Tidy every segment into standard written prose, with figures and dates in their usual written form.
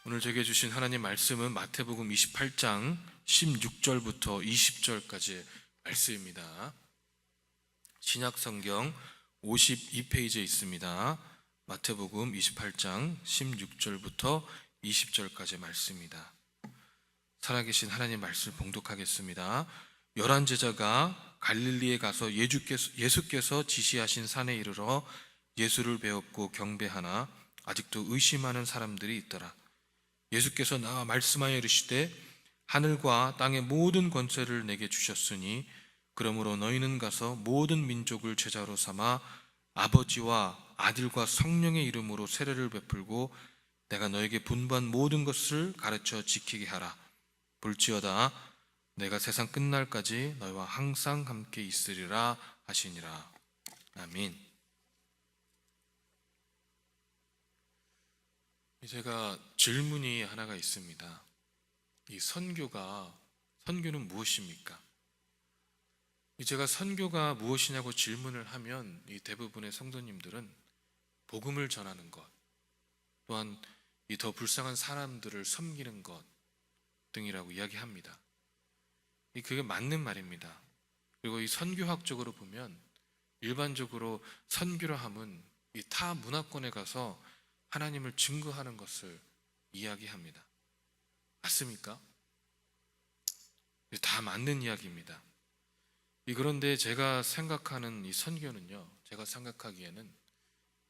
오늘 제게 주신 하나님 말씀은 마태복음 28장 16절부터 20절까지의 말씀입니다. 신약성경 52페이지에 있습니다. 마태복음 28장 16절부터 20절까지의 말씀입니다. 살아계신 하나님 말씀 봉독하겠습니다. 11 제자가 갈릴리에 가서 예수께서 지시하신 산에 이르러 예수를 배웠고 경배하나 아직도 의심하는 사람들이 있더라. 예수께서 나와 말씀하여 이르시되 하늘과 땅의 모든 권세를 내게 주셨으니 그러므로 너희는 가서 모든 민족을 제자로 삼아 아버지와 아들과 성령의 이름으로 세례를 베풀고 내가 너에게 분부한 모든 것을 가르쳐 지키게 하라. 볼지어다 내가 세상 끝날까지 너희와 항상 함께 있으리라 하시니라. 아멘. 제가 질문이 하나가 있습니다. 이 선교는 무엇입니까? 제가 선교가 무엇이냐고 질문을 하면 이 대부분의 성도님들은 복음을 전하는 것, 또한 이 더 불쌍한 사람들을 섬기는 것 등이라고 이야기합니다. 그게 맞는 말입니다. 그리고 이 선교학적으로 보면 일반적으로 선교라 함은 이 타 문화권에 가서 하나님을 증거하는 것을 이야기합니다. 맞습니까? 다 맞는 이야기입니다. 그런데 제가 생각하는 이 선교는요, 제가 생각하기에는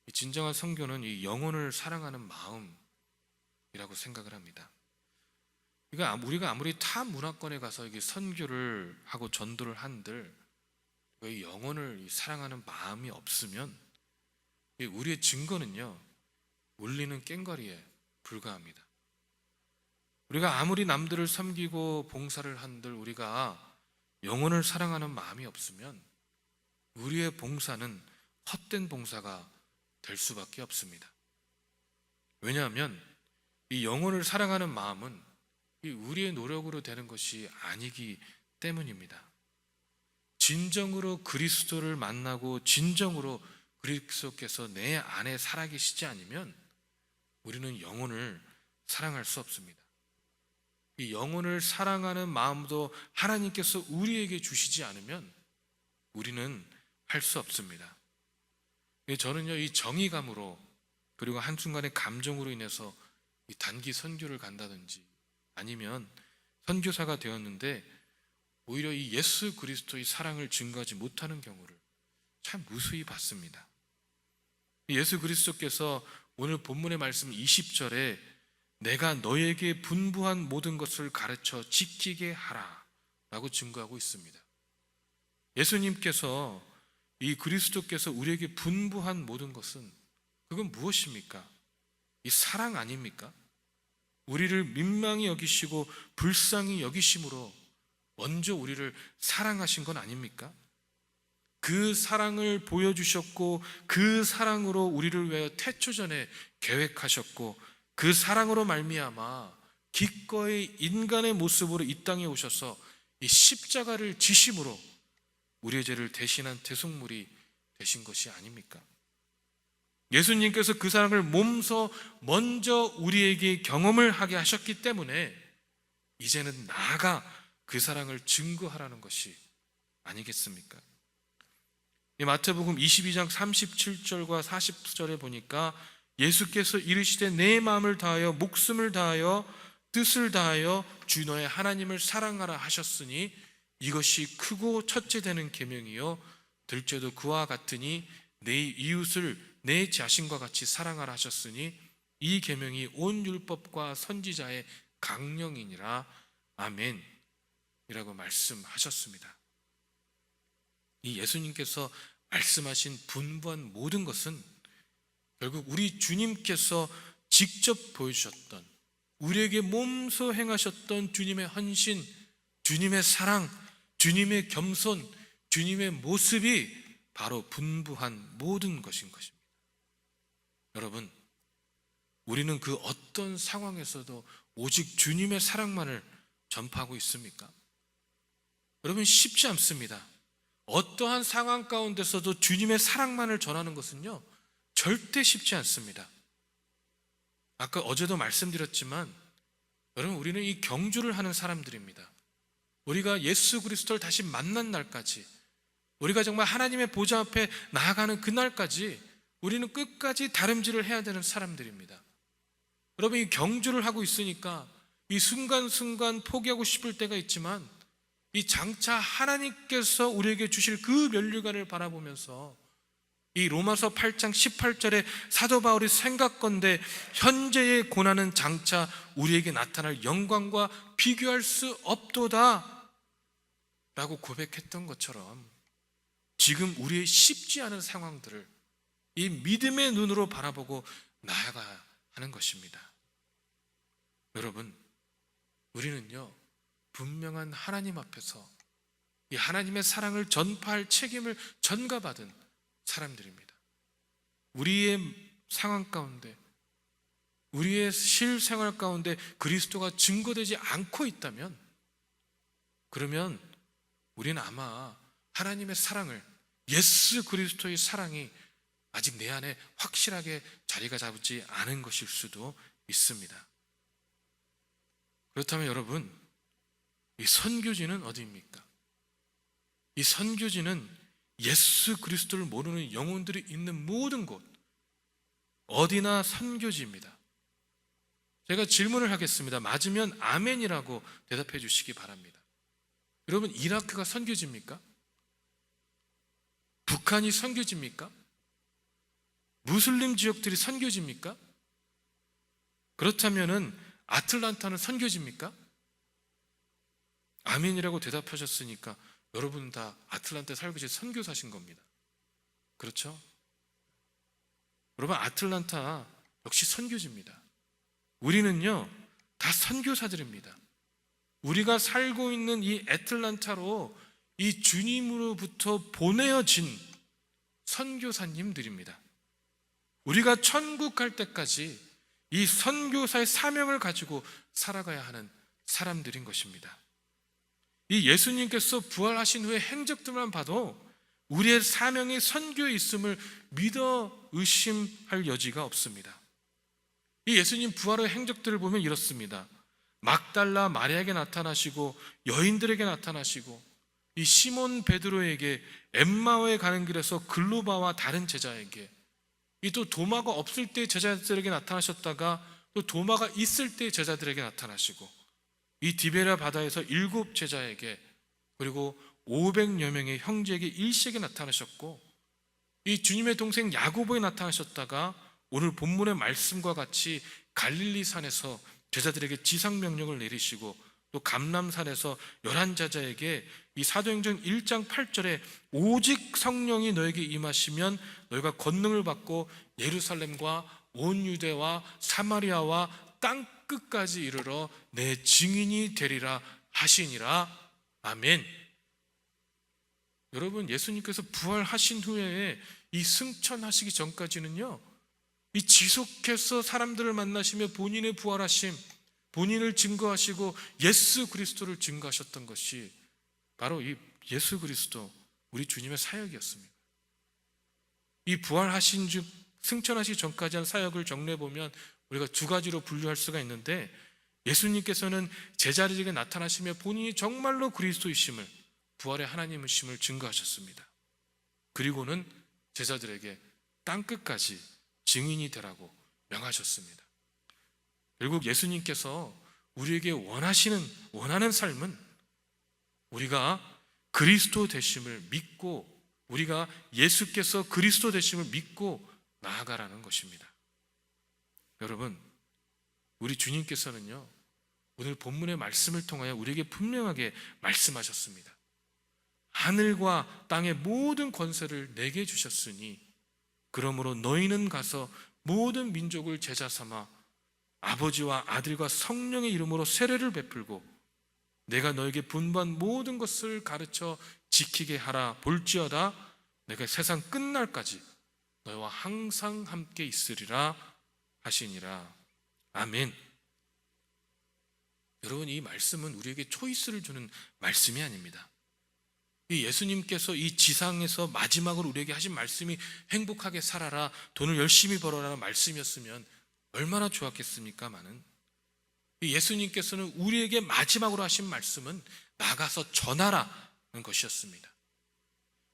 이 진정한 선교는 이 영혼을 사랑하는 마음이라고 생각을 합니다. 우리가 아무리 타 문화권에 가서 이게 선교를 하고 전도를 한들 이 영혼을 사랑하는 마음이 없으면 우리의 증거는요, 울리는 꽹과리에 불과합니다. 우리가 아무리 남들을 섬기고 봉사를 한들 우리가 영혼을 사랑하는 마음이 없으면 우리의 봉사는 헛된 봉사가 될 수밖에 없습니다. 왜냐하면 이 영혼을 사랑하는 마음은 우리의 노력으로 되는 것이 아니기 때문입니다. 진정으로 그리스도를 만나고 진정으로 그리스도께서 내 안에 살아계시지 않으면 우리는 영혼을 사랑할 수 없습니다. 이 영혼을 사랑하는 마음도 하나님께서 우리에게 주시지 않으면 우리는 할 수 없습니다. 저는요, 이 정의감으로 그리고 한순간의 감정으로 인해서 이 단기 선교를 간다든지 아니면 선교사가 되었는데 오히려 이 예수 그리스도의 사랑을 증거하지 못하는 경우를 참 무수히 봤습니다. 예수 그리스도께서 오늘 본문의 말씀 20절에 내가 너에게 분부한 모든 것을 가르쳐 지키게 하라 라고 증거하고 있습니다. 예수님께서 이 그리스도께서 우리에게 분부한 모든 것은 그건 무엇입니까? 이 사랑 아닙니까? 우리를 민망히 여기시고 불쌍히 여기심으로 먼저 우리를 사랑하신 건 아닙니까? 그 사랑을 보여주셨고 그 사랑으로 우리를 위하여 태초전에 계획하셨고 그 사랑으로 말미암아 기꺼이 인간의 모습으로 이 땅에 오셔서 이 십자가를 지심으로 우리의 죄를 대신한 대속물이 되신 것이 아닙니까? 예수님께서 그 사랑을 몸소 먼저 우리에게 경험을 하게 하셨기 때문에 이제는 나아가 그 사랑을 증거하라는 것이 아니겠습니까? 마태복음 22장 37절과 40절에 보니까 예수께서 이르시되 내 마음을 다하여 목숨을 다하여 뜻을 다하여 주 너의 하나님을 사랑하라 하셨으니 이것이 크고 첫째 되는 계명이요 둘째도 그와 같으니 내 이웃을 내 자신과 같이 사랑하라 하셨으니 이 계명이 온 율법과 선지자의 강령이니라. 아멘 이라고 말씀하셨습니다. 이 예수님께서 말씀하신 분부한 모든 것은 결국 우리 주님께서 직접 보여주셨던 우리에게 몸소 행하셨던 주님의 헌신, 주님의 사랑, 주님의 겸손, 주님의 모습이 바로 분부한 모든 것인 것입니다. 여러분, 우리는 그 어떤 상황에서도 오직 주님의 사랑만을 전파하고 있습니까? 여러분, 쉽지 않습니다. 어떠한 상황 가운데서도 주님의 사랑만을 전하는 것은요 절대 쉽지 않습니다. 아까 어제도 말씀드렸지만 여러분, 우리는 이 경주를 하는 사람들입니다. 우리가 예수 그리스도를 다시 만난 날까지, 우리가 정말 하나님의 보좌 앞에 나아가는 그날까지 우리는 끝까지 다름질을 해야 되는 사람들입니다. 여러분, 이 경주를 하고 있으니까 이 순간순간 포기하고 싶을 때가 있지만, 이 장차 하나님께서 우리에게 주실 그 면류관을 바라보면서 이 로마서 8장 18절에 사도 바울이 생각건대 현재의 고난은 장차 우리에게 나타날 영광과 비교할 수 없도다 라고 고백했던 것처럼, 지금 우리의 쉽지 않은 상황들을 이 믿음의 눈으로 바라보고 나아가야 하는 것입니다. 여러분, 우리는요, 분명한 하나님 앞에서 이 하나님의 사랑을 전파할 책임을 전가받은 사람들입니다. 우리의 상황 가운데, 우리의 실생활 가운데 그리스도가 증거되지 않고 있다면, 그러면 우리는 아마 하나님의 사랑을, 예수 그리스도의 사랑이 아직 내 안에 확실하게 자리가 잡지 않은 것일 수도 있습니다. 그렇다면 여러분, 이 선교지는 어디입니까? 이 선교지는 예수 그리스도를 모르는 영혼들이 있는 모든 곳, 어디나 선교지입니다. 제가 질문을 하겠습니다. 맞으면 아멘이라고 대답해 주시기 바랍니다. 여러분, 이라크가 선교지입니까? 북한이 선교지입니까? 무슬림 지역들이 선교지입니까? 그렇다면은 아틀란타는 선교지입니까? 아멘이라고 대답하셨으니까 여러분 다 아틀란타에 살고 계신 선교사신 겁니다. 그렇죠? 여러분, 아틀란타 역시 선교지입니다. 우리는요, 다 선교사들입니다. 우리가 살고 있는 이 애틀란타로 이 주님으로부터 보내어진 선교사님들입니다. 우리가 천국 갈 때까지 이 선교사의 사명을 가지고 살아가야 하는 사람들인 것입니다. 이 예수님께서 부활하신 후에 행적들만 봐도 우리의 사명이 선교에 있음을 믿어 의심할 여지가 없습니다. 이 예수님 부활의 행적들을 보면 이렇습니다. 막달라 마리아에게 나타나시고 여인들에게 나타나시고, 이 시몬 베드로에게, 엠마오에 가는 길에서 글로바와 다른 제자에게, 이 또 도마가 없을 때 제자들에게 나타나셨다가 또 도마가 있을 때 제자들에게 나타나시고, 이 디베랴 바다에서 7 제자에게, 그리고 500여 명의 형제에게 일시에게 나타나셨고, 이 주님의 동생 야고보에 나타나셨다가 오늘 본문의 말씀과 같이 갈릴리 산에서 제자들에게 지상명령을 내리시고, 또 감람산에서 11제자에게 이 사도행전 1장 8절에 오직 성령이 너에게 임하시면 너희가 권능을 받고 예루살렘과 온 유대와 사마리아와 땅 끝까지 이르러 내 증인이 되리라 하시니라. 아멘. 여러분, 예수님께서 부활하신 후에 이 승천하시기 전까지는요, 이 지속해서 사람들을 만나시며 본인의 부활하심, 본인을 증거하시고 예수 그리스도를 증거하셨던 것이 바로 이 예수 그리스도, 우리 주님의 사역이었습니다. 이 부활하신 즉 승천하시기 전까지 한 사역을 정리해 보면 우리가 2가지로 분류할 수가 있는데, 예수님께서는 제자들에게 나타나시며 본인이 정말로 그리스도이심을, 부활의 하나님이심을 증거하셨습니다. 그리고는 제자들에게 땅끝까지 증인이 되라고 명하셨습니다. 결국 예수님께서 우리에게 원하는 삶은 우리가 그리스도 되심을 믿고, 우리가 예수께서 그리스도 되심을 믿고 나아가라는 것입니다. 여러분, 우리 주님께서는요, 오늘 본문의 말씀을 통하여 우리에게 분명하게 말씀하셨습니다. 하늘과 땅의 모든 권세를 내게 주셨으니 그러므로 너희는 가서 모든 민족을 제자 삼아 아버지와 아들과 성령의 이름으로 세례를 베풀고 내가 너에게 분부한 모든 것을 가르쳐 지키게 하라. 볼지어다 내가 세상 끝날까지 너희와 항상 함께 있으리라 하시니라. 아멘. 여러분, 이 말씀은 우리에게 초이스를 주는 말씀이 아닙니다. 이 예수님께서 이 지상에서 마지막으로 우리에게 하신 말씀이 행복하게 살아라, 돈을 열심히 벌어라는 말씀이었으면 얼마나 좋았겠습니까마는 예수님께서는 우리에게 마지막으로 하신 말씀은 나가서 전하라는 것이었습니다.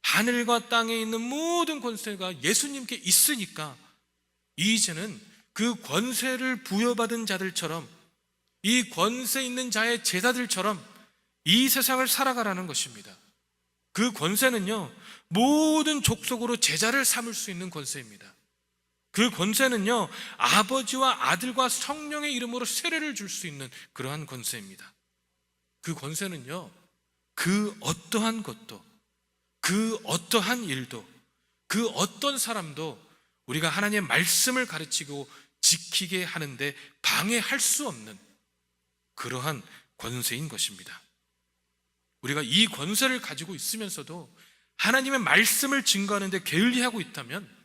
하늘과 땅에 있는 모든 권세가 예수님께 있으니까 이제는 그 권세를 부여받은 자들처럼, 이 권세 있는 자의 제자들처럼 이 세상을 살아가라는 것입니다. 그 권세는요, 모든 족속으로 제자를 삼을 수 있는 권세입니다. 그 권세는요, 아버지와 아들과 성령의 이름으로 세례를 줄 수 있는 그러한 권세입니다. 그 권세는요, 그 어떠한 것도, 그 어떠한 일도, 그 어떤 사람도 우리가 하나님의 말씀을 가르치고 지키게 하는데 방해할 수 없는 그러한 권세인 것입니다. 우리가 이 권세를 가지고 있으면서도 하나님의 말씀을 증거하는데 게을리하고 있다면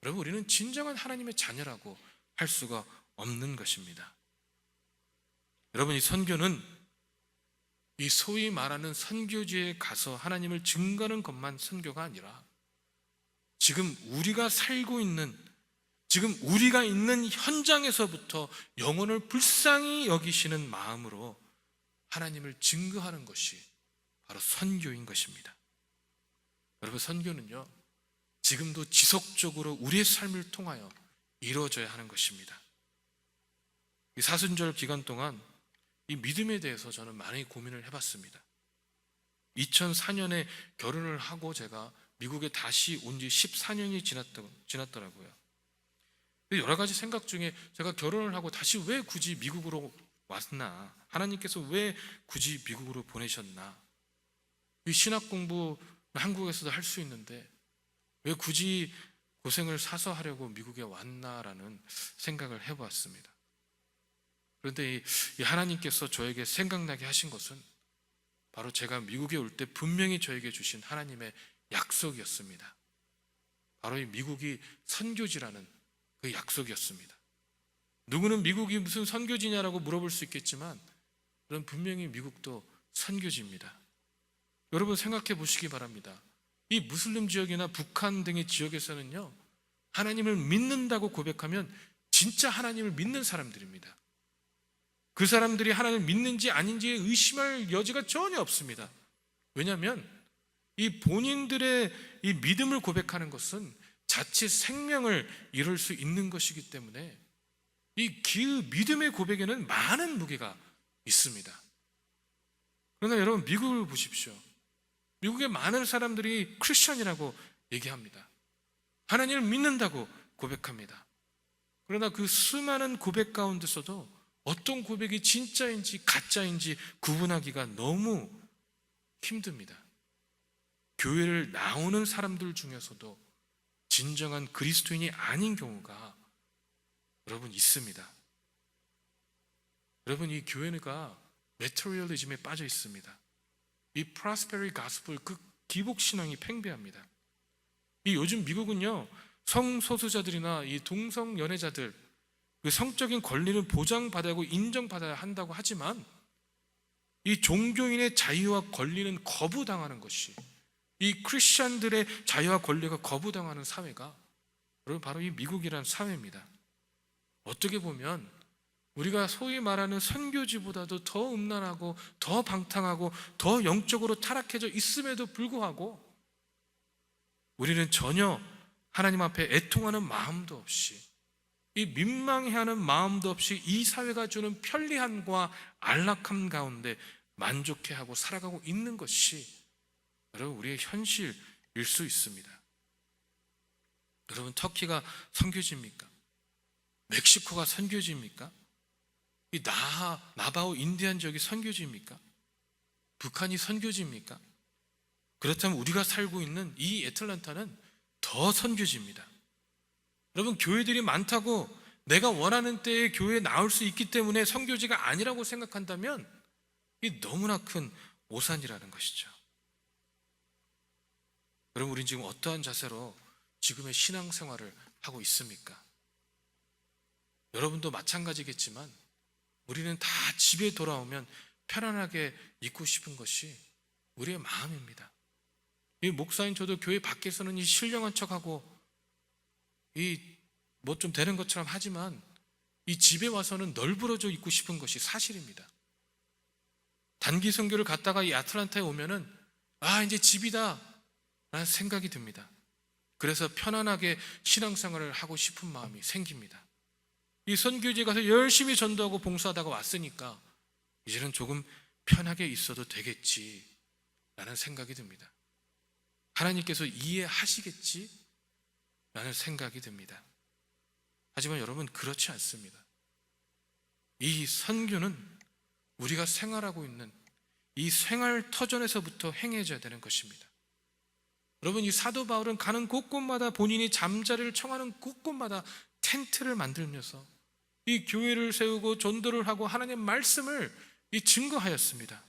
여러분, 우리는 진정한 하나님의 자녀라고 할 수가 없는 것입니다. 여러분, 이 선교는 이 소위 말하는 선교지에 가서 하나님을 증거하는 것만 선교가 아니라 지금 우리가 살고 있는, 지금 우리가 있는 현장에서부터 영혼을 불쌍히 여기시는 마음으로 하나님을 증거하는 것이 바로 선교인 것입니다. 여러분, 선교는요, 지금도 지속적으로 우리의 삶을 통하여 이루어져야 하는 것입니다. 이 사순절 기간 동안 이 믿음에 대해서 저는 많이 고민을 해봤습니다. 2004년에 결혼을 하고 제가 미국에 다시 온 지 14년이 지났더라고요. 여러 가지 생각 중에 제가 결혼을 하고 다시 왜 굳이 미국으로 왔나? 하나님께서 왜 굳이 미국으로 보내셨나? 이 신학 공부 한국에서도 할 수 있는데 왜 굳이 고생을 사서 하려고 미국에 왔나라는 생각을 해보았습니다. 그런데 이 하나님께서 저에게 생각나게 하신 것은 바로 제가 미국에 올 때 분명히 저에게 주신 하나님의 약속이었습니다. 바로 이 미국이 선교지라는 그 약속이었습니다. 누구는 미국이 무슨 선교지냐라고 물어볼 수 있겠지만 그럼 분명히 미국도 선교지입니다. 여러분, 생각해 보시기 바랍니다. 이 무슬림 지역이나 북한 등의 지역에서는요, 하나님을 믿는다고 고백하면 진짜 하나님을 믿는 사람들입니다. 그 사람들이 하나님을 믿는지 아닌지에 의심할 여지가 전혀 없습니다. 왜냐하면 이 본인들의 이 믿음을 고백하는 것은 자칫 생명을 잃을 수 있는 것이기 때문에 그 믿음의 고백에는 많은 무게가 있습니다. 그러나 여러분, 미국을 보십시오. 미국의 많은 사람들이 크리스천이라고 얘기합니다. 하나님을 믿는다고 고백합니다. 그러나 그 수많은 고백 가운데서도 어떤 고백이 진짜인지 가짜인지 구분하기가 너무 힘듭니다. 교회를 나오는 사람들 중에서도 진정한 그리스도인이 아닌 경우가 여러분 있습니다. 여러분, 이 교회가 메테리얼리즘에 빠져 있습니다. 이 프로스페리티 가스펠, 그 기복 신앙이 팽배합니다. 이 요즘 미국은요, 성소수자들이나 이 동성 연애자들 그 성적인 권리는 보장받아야 하고 인정받아야 한다고 하지만 이 종교인의 자유와 권리는 거부당하는 것이, 이 크리스천들의 자유와 권리가 거부당하는 사회가 여러분 바로 이 미국이라는 사회입니다. 어떻게 보면 우리가 소위 말하는 선교지보다도 더 음란하고 더 방탕하고 더 영적으로 타락해져 있음에도 불구하고 우리는 전혀 하나님 앞에 애통하는 마음도 없이, 이 민망해하는 마음도 없이 이 사회가 주는 편리함과 안락함 가운데 만족해하고 살아가고 있는 것이 여러분 우리의 현실일 수 있습니다. 여러분, 터키가 선교지입니까? 멕시코가 선교지입니까? 이 나바오 인디안 지역이 선교지입니까? 북한이 선교지입니까? 그렇다면 우리가 살고 있는 이 애틀랜타는 더 선교지입니다. 여러분, 교회들이 많다고 내가 원하는 때에 교회에 나올 수 있기 때문에 선교지가 아니라고 생각한다면 이 너무나 큰 오산이라는 것이죠. 여러분, 우리는 지금 어떠한 자세로 지금의 신앙생활을 하고 있습니까? 여러분도 마찬가지겠지만 우리는 다 집에 돌아오면 편안하게 있고 싶은 것이 우리의 마음입니다. 이 목사인 저도 교회 밖에서는 이 신령한 척하고 이 뭐 좀 되는 것처럼 하지만 이 집에 와서는 널브러져 있고 싶은 것이 사실입니다. 단기 선교를 갔다가 이 아틀란타에 오면은 이제 집이다 라는 생각이 듭니다. 그래서 편안하게 신앙생활을 하고 싶은 마음이 생깁니다. 이 선교지에 가서 열심히 전도하고 봉사하다가 왔으니까 이제는 조금 편하게 있어도 되겠지 라는 생각이 듭니다. 하나님께서 이해하시겠지 라는 생각이 듭니다. 하지만 여러분, 그렇지 않습니다. 이 선교는 우리가 생활하고 있는 이 생활 터전에서부터 행해져야 되는 것입니다. 여러분, 이 사도 바울은 가는 곳곳마다 본인이 잠자리를 청하는 곳곳마다 텐트를 만들면서 이 교회를 세우고 전도를 하고 하나님의 말씀을 증거하였습니다.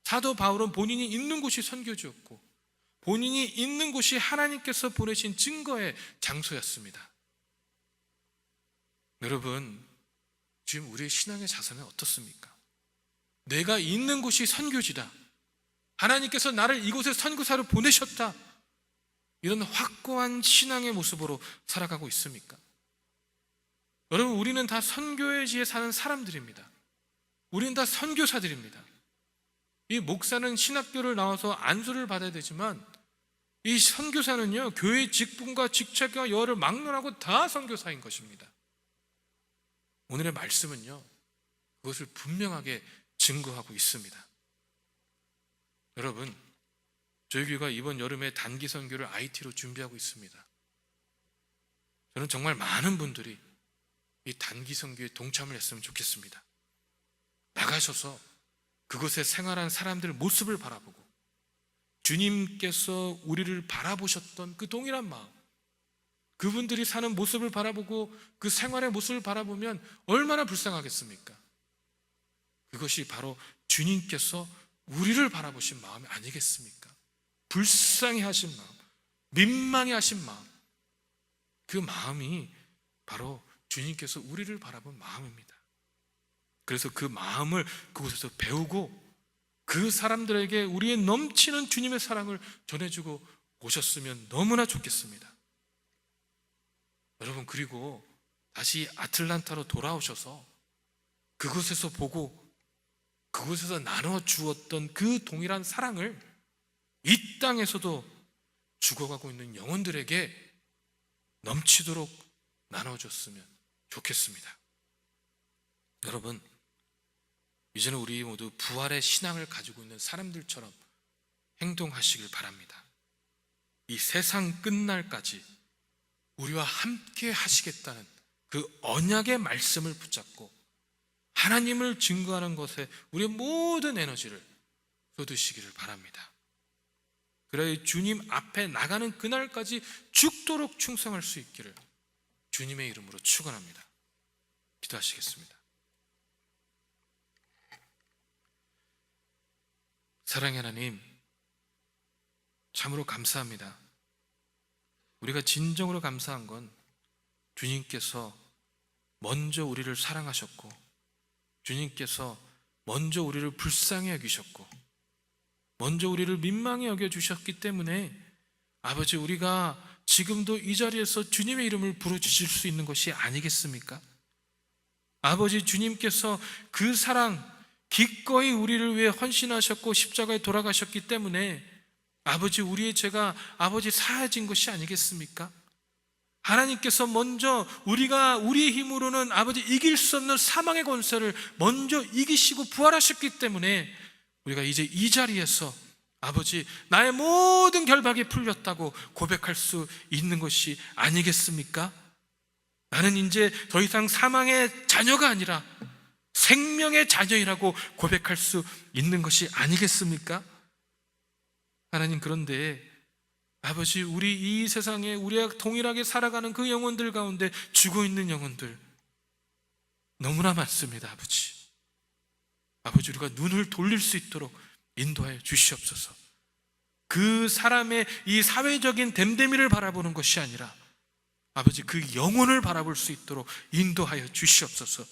사도 바울은 본인이 있는 곳이 선교지였고 본인이 있는 곳이 하나님께서 보내신 증거의 장소였습니다. 여러분, 지금 우리의 신앙의 자세는 어떻습니까? 내가 있는 곳이 선교지다, 하나님께서 나를 이곳에 선교사로 보내셨다, 이런 확고한 신앙의 모습으로 살아가고 있습니까? 여러분, 우리는 다 선교지에 사는 사람들입니다. 우리는 다 선교사들입니다. 이 목사는 신학교를 나와서 안수를 받아야 되지만 이 선교사는요, 교회 직분과 직책과 여를 막론하고 다 선교사인 것입니다. 오늘의 말씀은요, 그것을 분명하게 증거하고 있습니다. 여러분, 저희 교회가 이번 여름에 단기 선교를 IT로 준비하고 있습니다. 저는 정말 많은 분들이 이 단기 선교에 동참을 했으면 좋겠습니다. 나가셔서 그곳에 생활한 사람들의 모습을 바라보고 주님께서 우리를 바라보셨던 그 동일한 마음, 그분들이 사는 모습을 바라보고 그 생활의 모습을 바라보면 얼마나 불쌍하겠습니까? 그것이 바로 주님께서 우리를 바라보신 마음이 아니겠습니까? 불쌍히 하신 마음, 민망해 하신 마음, 그 마음이 바로 주님께서 우리를 바라본 마음입니다. 그래서 그 마음을 그곳에서 배우고 그 사람들에게 우리의 넘치는 주님의 사랑을 전해주고 오셨으면 너무나 좋겠습니다. 여러분, 그리고 다시 아틀란타로 돌아오셔서 그곳에서 보고 그곳에서 나눠 주었던 그 동일한 사랑을 이 땅에서도 죽어가고 있는 영혼들에게 넘치도록 나눠줬으면 좋겠습니다. 여러분, 이제는 우리 모두 부활의 신앙을 가지고 있는 사람들처럼 행동하시길 바랍니다. 이 세상 끝날까지 우리와 함께 하시겠다는 그 언약의 말씀을 붙잡고 하나님을 증거하는 것에 우리의 모든 에너지를 쏟으시기를 바랍니다. 그래야 주님 앞에 나가는 그날까지 죽도록 충성할 수 있기를 주님의 이름으로 축원합니다. 기도하시겠습니다. 사랑의 하나님, 참으로 감사합니다. 우리가 진정으로 감사한 건 주님께서 먼저 우리를 사랑하셨고 주님께서 먼저 우리를 불쌍히 여기셨고 먼저 우리를 민망히 여겨주셨기 때문에 아버지, 우리가 지금도 이 자리에서 주님의 이름을 부르짖을 수 있는 것이 아니겠습니까? 아버지, 주님께서 그 사랑 기꺼이 우리를 위해 헌신하셨고 십자가에 돌아가셨기 때문에 아버지, 우리의 죄가 아버지 사해진 것이 아니겠습니까? 하나님께서 먼저 우리가 우리의 힘으로는 아버지 이길 수 없는 사망의 권세를 먼저 이기시고 부활하셨기 때문에 우리가 이제 이 자리에서 아버지, 나의 모든 결박이 풀렸다고 고백할 수 있는 것이 아니겠습니까? 나는 이제 더 이상 사망의 자녀가 아니라 생명의 자녀이라고 고백할 수 있는 것이 아니겠습니까? 하나님, 그런데 아버지, 우리 이 세상에 우리와 동일하게 살아가는 그 영혼들 가운데 죽어 있는 영혼들 너무나 많습니다. 아버지, 우리가 눈을 돌릴 수 있도록 인도하여 주시옵소서. 그 사람의 이 사회적인 댐댐이를 바라보는 것이 아니라 아버지, 그 영혼을 바라볼 수 있도록 인도하여 주시옵소서.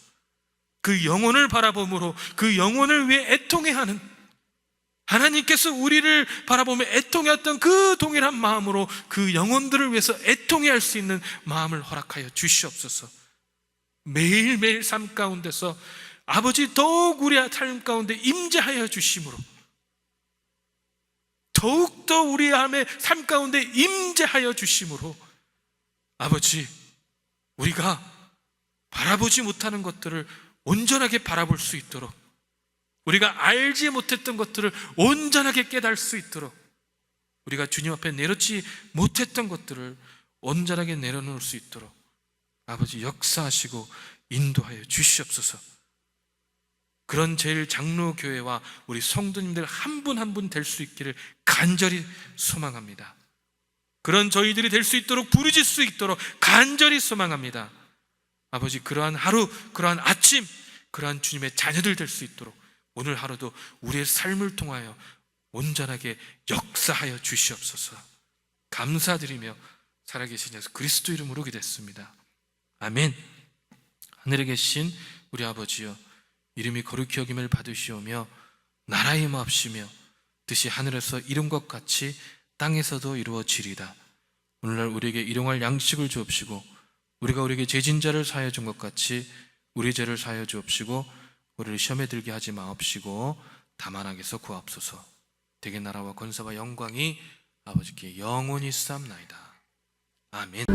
그 영혼을 바라봄으로 그 영혼을 위해 애통해하는, 하나님께서 우리를 바라보며 애통해했던 그 동일한 마음으로 그 영혼들을 위해서 애통해할 수 있는 마음을 허락하여 주시옵소서. 매일매일 삶 가운데서 아버지 더욱 우리 삶 가운데 임재하여 주심으로, 더욱더 우리 삶 가운데 임재하여 주심으로 아버지, 우리가 바라보지 못하는 것들을 온전하게 바라볼 수 있도록, 우리가 알지 못했던 것들을 온전하게 깨달을 수 있도록, 우리가 주님 앞에 내놓지 못했던 것들을 온전하게 내려놓을 수 있도록 아버지 역사하시고 인도하여 주시옵소서. 그런 제일 장로교회와 우리 성도님들 한 분 한 분 될 수 있기를 간절히 소망합니다. 그런 저희들이 될 수 있도록, 부르질 수 있도록 간절히 소망합니다. 아버지, 그러한 하루, 그러한 아침, 그러한 주님의 자녀들 될 수 있도록 오늘 하루도 우리의 삶을 통하여 온전하게 역사하여 주시옵소서. 감사드리며 살아계신 예수 그리스도 이름으로 기도했습니다. 아멘. 하늘에 계신 우리 아버지여, 이름이 거룩히 여김을 받으시오며 나라의 마옵시며 뜻이 하늘에서 이룬 것 같이 땅에서도 이루어지리다. 오늘날 우리에게 일용할 양식을 주옵시고, 우리가 우리에게 죄진자를 사하여 준 것 같이 우리 죄를 사하여 주옵시고, 우리를 시험에 들게 하지 마옵시고 다만 악에서 구하옵소서. 대개 나라와 권세와 영광이 아버지께 영원히 쌓옵나이다. 아멘.